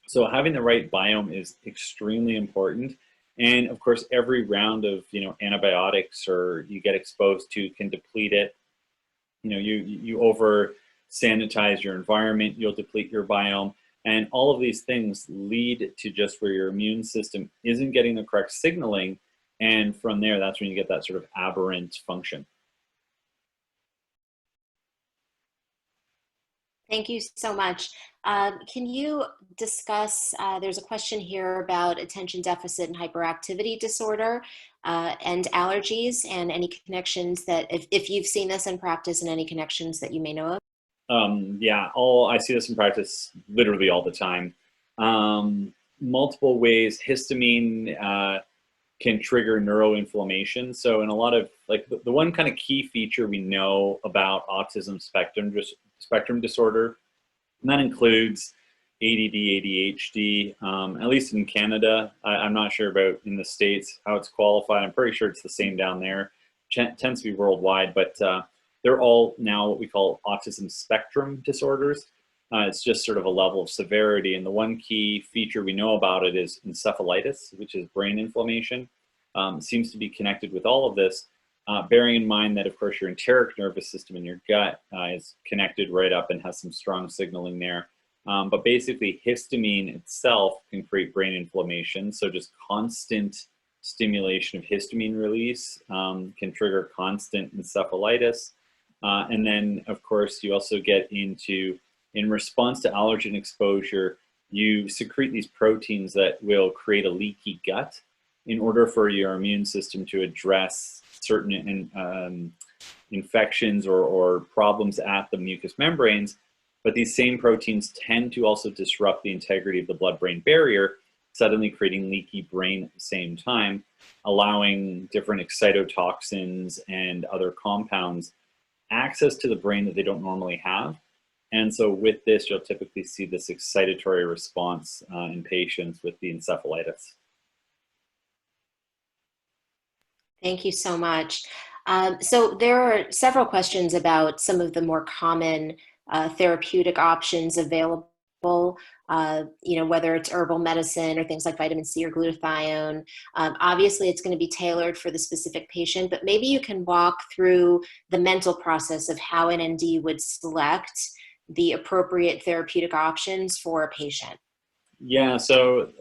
So having the right biome is extremely important. And of course, every round of antibiotics or you get exposed to can deplete it. You over sanitize your environment, you'll deplete your biome. And all of these things lead to just where your immune system isn't getting the correct signaling. And from there, that's when you get that sort of aberrant function. Thank you so much. Can you discuss, there's a question here about attention deficit and hyperactivity disorder and allergies, and any connections that, if you've seen this in practice, and any connections that you may know of? Yeah, I see this in practice literally all the time. Multiple ways. Histamine can trigger neuroinflammation. So in a lot of, like, the one kind of key feature we know about autism spectrum disorder, and that includes ADD, ADHD, at least in Canada. I'm not sure about in the States how it's qualified. I'm pretty sure it's the same down there. Tends to be worldwide, but they're all now what we call autism spectrum disorders. It's just sort of a level of severity. And the one key feature we know about it is encephalitis, which is brain inflammation. Seems to be connected with all of this, bearing in mind that, of course, your enteric nervous system in your gut is connected right up and has some strong signaling there. But basically, histamine itself can create brain inflammation. So just constant stimulation of histamine release, can trigger constant encephalitis. And then, of course, you also get into, in response to allergen exposure, you secrete these proteins that will create a leaky gut in order for your immune system to address certain infections or problems at the mucous membranes. But these same proteins tend to also disrupt the integrity of the blood-brain barrier, suddenly creating leaky brain at the same time, allowing different excitotoxins and other compounds access to the brain that they don't normally have. And so with this, you'll typically see this excitatory response in patients with the encephalitis. Thank you so much. So there are several questions about some of the more common therapeutic options available, whether it's herbal medicine or things like vitamin C or glutathione. Obviously, it's going to be tailored for the specific patient, but maybe you can walk through the mental process of how an ND would select the appropriate therapeutic options for a patient. Yeah, so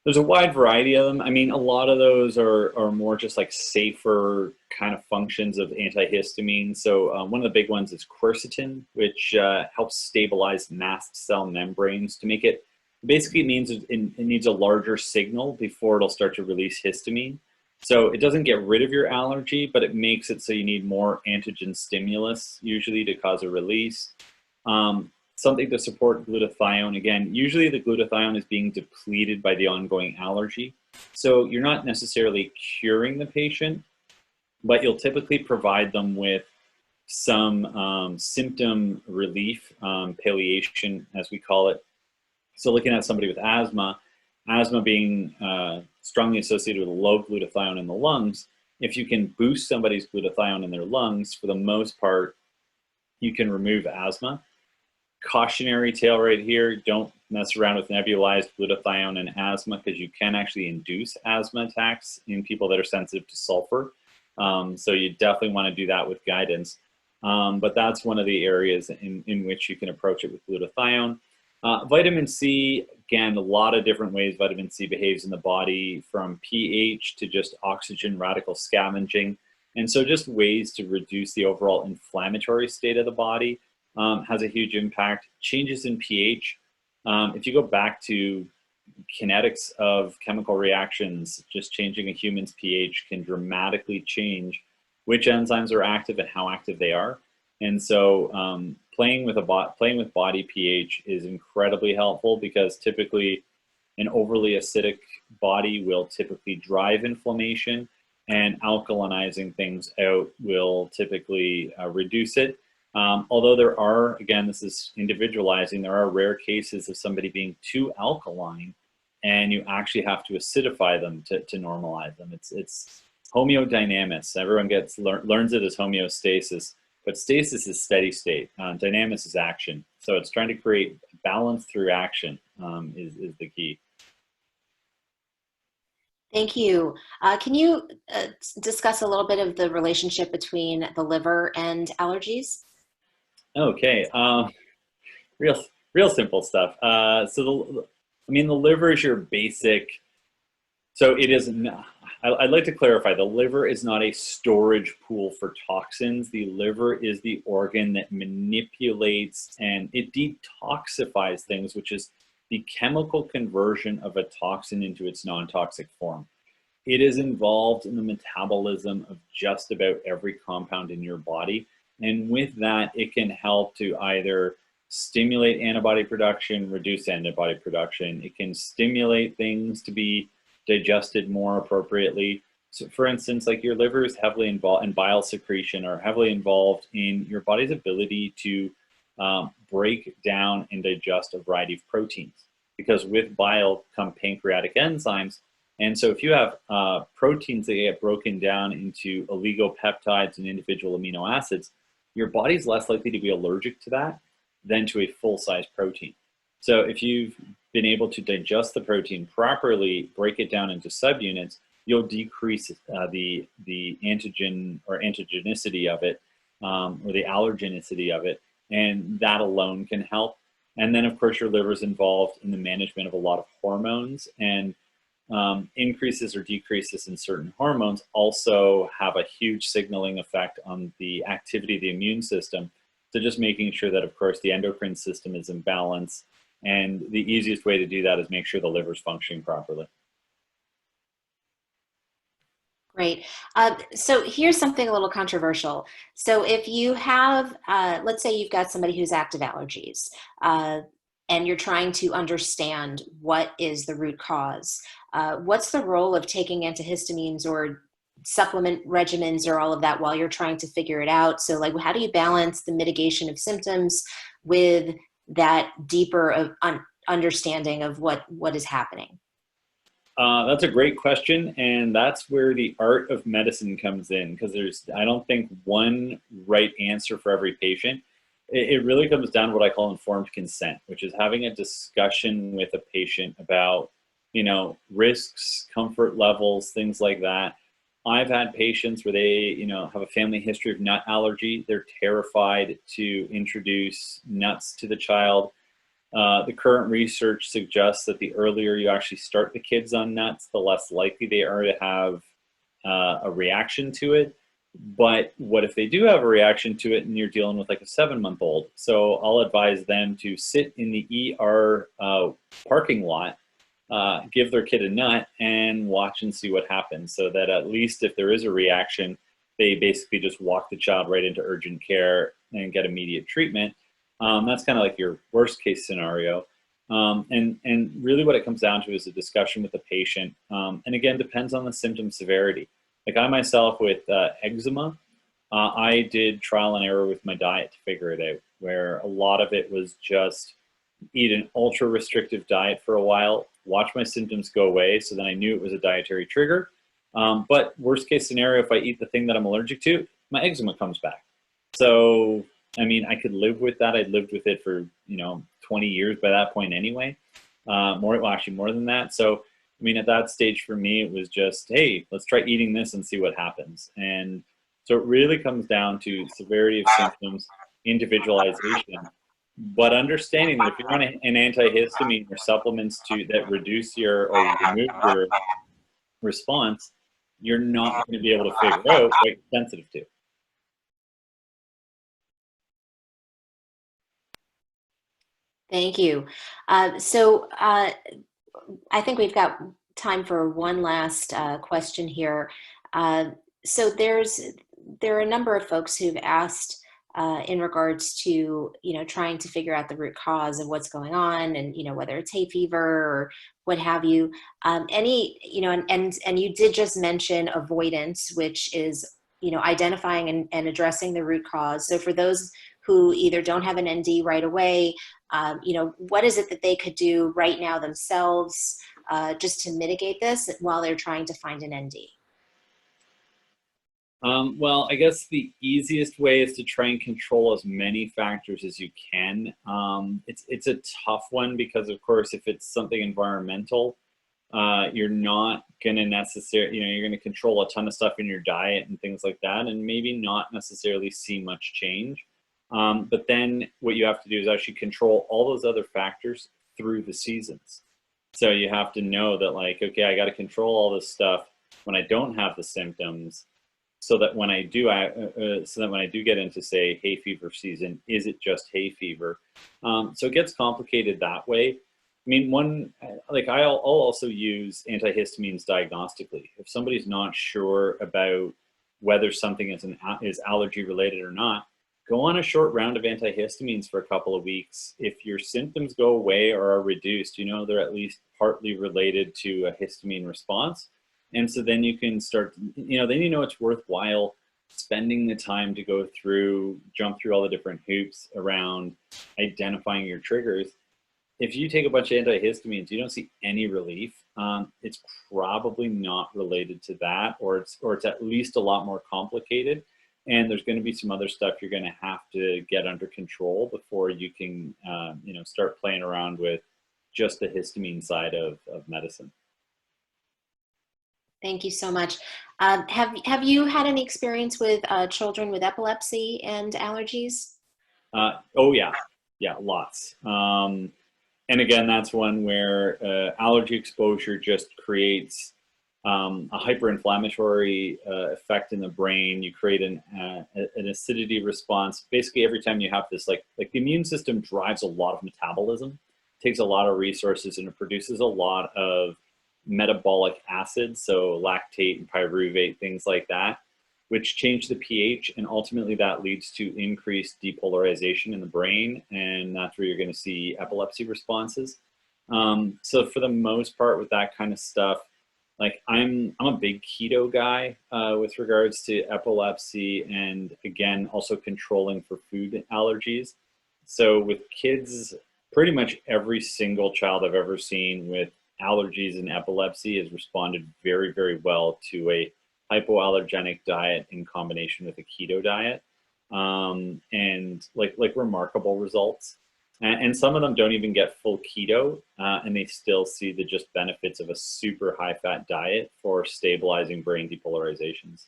there's a wide variety of them. I mean, a lot of those are more just like safer kind of functions of antihistamine. So one of the big ones is quercetin, which helps stabilize mast cell membranes to make it, basically means it needs a larger signal before it'll start to release histamine. So it doesn't get rid of your allergy, but it makes it so you need more antigen stimulus usually to cause a release. Something to support glutathione. Again, usually the glutathione is being depleted by the ongoing allergy. So you're not necessarily curing the patient, but you'll typically provide them with some symptom relief, palliation, as we call it. So looking at somebody with asthma being strongly associated with low glutathione in the lungs, if you can boost somebody's glutathione in their lungs, for the most part, you can remove asthma. Cautionary tale right here, don't mess around with nebulized glutathione and asthma, because you can actually induce asthma attacks in people that are sensitive to sulfur. So you definitely want to do that with guidance. But that's one of the areas in which you can approach it with glutathione. Vitamin C, again, a lot of different ways vitamin C behaves in the body, from pH to just oxygen radical scavenging. And so just ways to reduce the overall inflammatory state of the body has a huge impact. Changes in pH. If you go back to kinetics of chemical reactions, just changing a human's pH can dramatically change which enzymes are active and how active they are. And so playing with body pH is incredibly helpful, because typically an overly acidic body will typically drive inflammation, and alkalinizing things out will typically reduce it. Although there are, again, this is individualizing, there are rare cases of somebody being too alkaline and you actually have to acidify them to normalize them. It's homeodynamics. Everyone learns it as homeostasis, but stasis is steady state. Dynamics is action. So it's trying to create balance through action is the key. Thank you. Can you discuss a little bit of the relationship between the liver and allergies? Okay, real simple stuff. So the liver is your basic. So it is. I'd like to clarify. The liver is not a storage pool for toxins. The liver is the organ that manipulates and it detoxifies things, which is the chemical conversion of a toxin into its non-toxic form. It is involved in the metabolism of just about every compound in your body. And with that, it can help to either stimulate antibody production, reduce antibody production. It can stimulate things to be digested more appropriately. So for instance, like your liver is heavily involved in bile secretion, or heavily involved in your body's ability to break down and digest a variety of proteins. Because with bile come pancreatic enzymes. And so if you have proteins that get broken down into oligopeptides and individual amino acids, your body's less likely to be allergic to that than to a full-size protein. So if you've been able to digest the protein properly, break it down into subunits, you'll decrease the antigen or antigenicity of it, or the allergenicity of it, and that alone can help. And then, of course, your liver is involved in the management of a lot of hormones, and increases or decreases in certain hormones also have a huge signaling effect on the activity of the immune system. So just making sure that, of course, the endocrine system is in balance. And the easiest way to do that is make sure the liver's functioning properly. Great. So here's something a little controversial. So if you have, let's say you've got somebody who's active allergies, and you're trying to understand what is the root cause, what's the role of taking antihistamines or supplement regimens or all of that while you're trying to figure it out? So like, how do you balance the mitigation of symptoms with that deeper understanding of what is happening? That's a great question, and that's where the art of medicine comes in, because I don't think, one right answer for every patient. It really comes down to what I call informed consent, which is having a discussion with a patient about, risks, comfort levels, things like that. I've had patients where they, have a family history of nut allergy. They're terrified to introduce nuts to the child. The current research suggests that the earlier you actually start the kids on nuts, the less likely they are to have a reaction to it. But what if they do have a reaction to it and you're dealing with like a 7-month-old? So I'll advise them to sit in the ER parking lot, give their kid a nut, and watch and see what happens, so that at least if there is a reaction, they basically just walk the child right into urgent care and get immediate treatment. That's kind of like your worst case scenario. And really what it comes down to is a discussion with the patient. And again, depends on the symptom severity. Like I myself with eczema, I did trial and error with my diet to figure it out, where a lot of it was just eat an ultra restrictive diet for a while, watch my symptoms go away. So then I knew it was a dietary trigger. But worst case scenario, if I eat the thing that I'm allergic to, my eczema comes back. So I mean, I could live with that. I'd lived with it for, 20 years by that point anyway. Actually more than that. So, I mean, at that stage for me, it was just, hey, let's try eating this and see what happens. And so it really comes down to severity of symptoms, individualization, but understanding that if you're on an antihistamine or supplements that reduce or remove your response, you're not going to be able to figure out what you're sensitive to. Thank you. I think we've got time for one last question here. So there are a number of folks who've asked in regards to trying to figure out the root cause of what's going on, and whether it's hay fever or what have you. And you did just mention avoidance, which is identifying and addressing the root cause. So for those who either don't have an ND right away, what is it that they could do right now themselves just to mitigate this while they're trying to find an ND? Well, I guess the easiest way is to try and control as many factors as you can. It's a tough one because, of course, if it's something environmental, you're not going to necessarily, you're going to control a ton of stuff in your diet and things like that, and maybe not necessarily see much change. But then what you have to do is actually control all those other factors through the seasons. So you have to know that, like, okay, I got to control all this stuff when I don't have the symptoms, so that when I do, get into, say, hay fever season, is it just hay fever? So it gets complicated that way. I mean, I'll also use antihistamines diagnostically. If somebody's not sure about whether something is allergy related or not, go on a short round of antihistamines for a couple of weeks. If your symptoms go away or are reduced, they're at least partly related to a histamine response. And so then you can start, it's worthwhile spending the time to jump through all the different hoops around identifying your triggers. If you take a bunch of antihistamines, you don't see any relief, it's probably not related to that, or it's at least a lot more complicated. And there's going to be some other stuff you're going to have to get under control before you can, start playing around with just the histamine side of medicine. Thank you so much. Have you had any experience with children with epilepsy and allergies? Oh yeah, lots. And again, that's one where allergy exposure just creates a hyperinflammatory effect in the brain. You create an acidity response. Basically, every time you have this, like the immune system drives a lot of metabolism, takes a lot of resources, and it produces a lot of metabolic acids, so lactate and pyruvate, things like that, which change the pH, and ultimately that leads to increased depolarization in the brain, and that's where you're going to see epilepsy responses. So for the most part, with that kind of stuff, like I'm a big keto guy with regards to epilepsy, and again also controlling for food allergies. So with kids, pretty much every single child I've ever seen with allergies and epilepsy has responded very, very well to a hypoallergenic diet in combination with a keto diet, and like remarkable results. And some of them don't even get full keto, and they still see the just benefits of a super high fat diet for stabilizing brain depolarizations.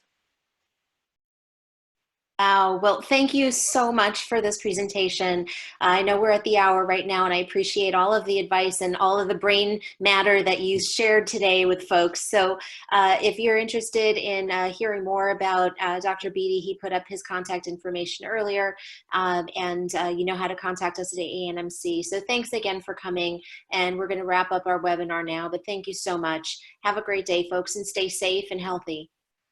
Wow. Well, thank you so much for this presentation. I know we're at the hour right now, and I appreciate all of the advice and all of the brain matter that you shared today with folks. So if you're interested in hearing more about Dr. Beatty, he put up his contact information earlier, and you know how to contact us at AANMC. So thanks again for coming, and we're going to wrap up our webinar now, but thank you so much. Have a great day, folks, and stay safe and healthy.